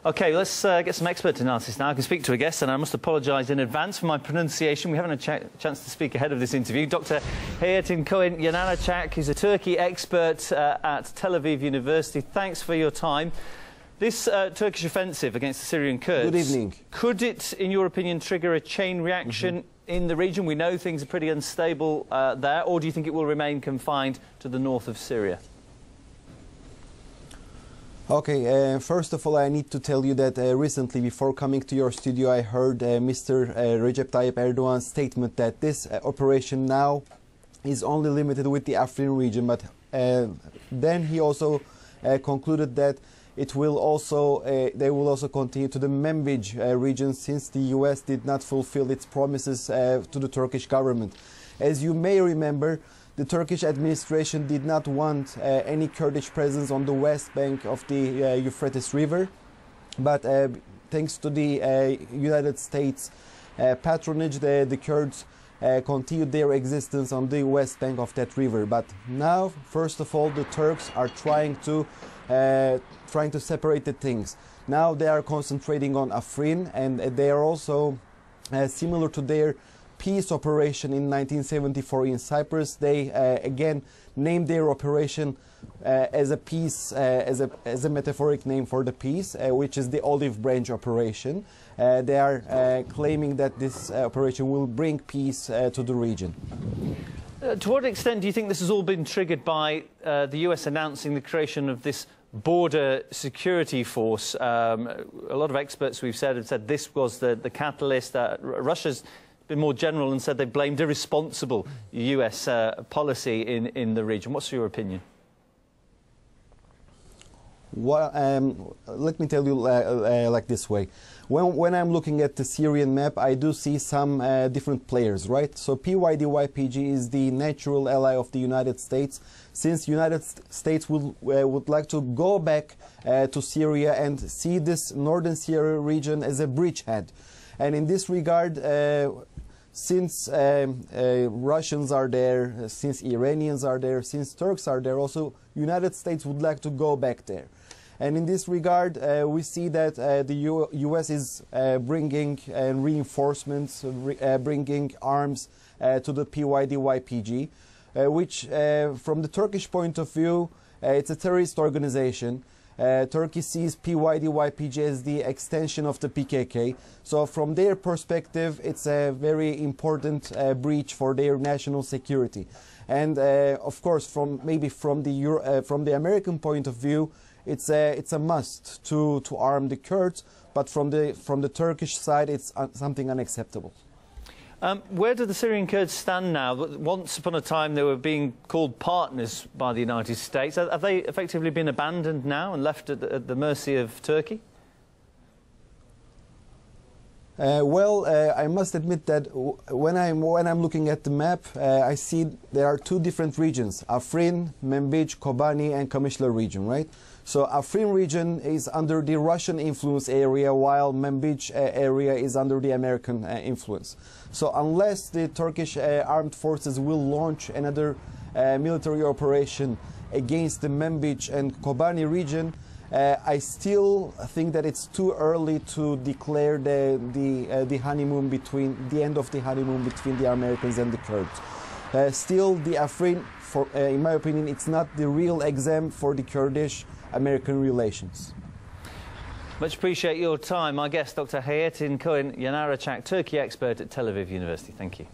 OK, let's get some expert analysis now. I can speak to a guest, and I must apologise in advance for my pronunciation. We haven't had a chance to speak ahead of this interview. Dr. Eytan Cohen Yanarocak is a Turkey expert at Tel Aviv University. Thanks for your time. This Turkish offensive against the Syrian Kurds... Good evening. Could it, in your opinion, trigger a chain reaction in the region? We know things are pretty unstable there. Or do you think it will remain confined to the north of Syria? Okay, first of all, I need to tell you that recently, before coming to your studio, I heard Mr. Recep Tayyip Erdogan's statement that this operation now is only limited with the Afrin region, but then he also concluded that it will also, they will also continue to the Manbij region, since the US did not fulfill its promises to the Turkish government. As you may remember, the Turkish administration did not want any Kurdish presence on the west bank of the Euphrates River, but thanks to the United States patronage, the Kurds continued their existence on the west bank of that river. But now, first of all, the Turks are trying to separate the things. Now they are concentrating on Afrin, and they are also similar to their peace operation in 1974 in Cyprus. They again named their operation as a peace, as a metaphoric name for the peace, which is the Olive Branch operation. They are claiming that this operation will bring peace to the region. To what extent do you think this has all been triggered by the US announcing the creation of this border security force? A lot of experts we've said have said this was the catalyst. Russia's been more general and said they blamed irresponsible US policy in the region. What's your opinion? Well, let me tell you like this way. When I'm looking at the Syrian map, I do see some different players, right? So PYD-YPG is the natural ally of the United States, since United States would like to go back to Syria and see this northern Syria region as a bridgehead. And in this regard, since Russians are there, since Iranians are there, since Turks are there, also United States would like to go back there. And in this regard, we see that the US is bringing reinforcements, bringing arms to the PYD-YPG, which from the Turkish point of view, it's a terrorist organization. Turkey sees PYD-YPG as the extension of the PKK. So from their perspective, it's a very important breach for their national security. And of course, from the American point of view, it's a must to arm the Kurds. But from the Turkish side, it's something unacceptable. Where do the Syrian Kurds stand now? Once upon a time, they were being called partners by the United States. Have they effectively been abandoned now and left at the mercy of Turkey? Well, I must admit that when I'm looking at the map, I see there are two different regions: Afrin, Manbij, Kobani, and Kamishla region, right? So Afrin region is under the Russian influence area, while Manbij area is under the American influence. So unless the Turkish armed forces will launch another military operation against the Manbij and Kobani region, I still think that it's too early to declare the honeymoon between the end of the honeymoon between the Americans and the Kurds. Still, the Afrin, in my opinion, it's not the real exam for the Kurdish-American relations. Much appreciate your time. My guest, Dr. Eytan Cohen Yanarocak, Turkey expert at Tel Aviv University. Thank you.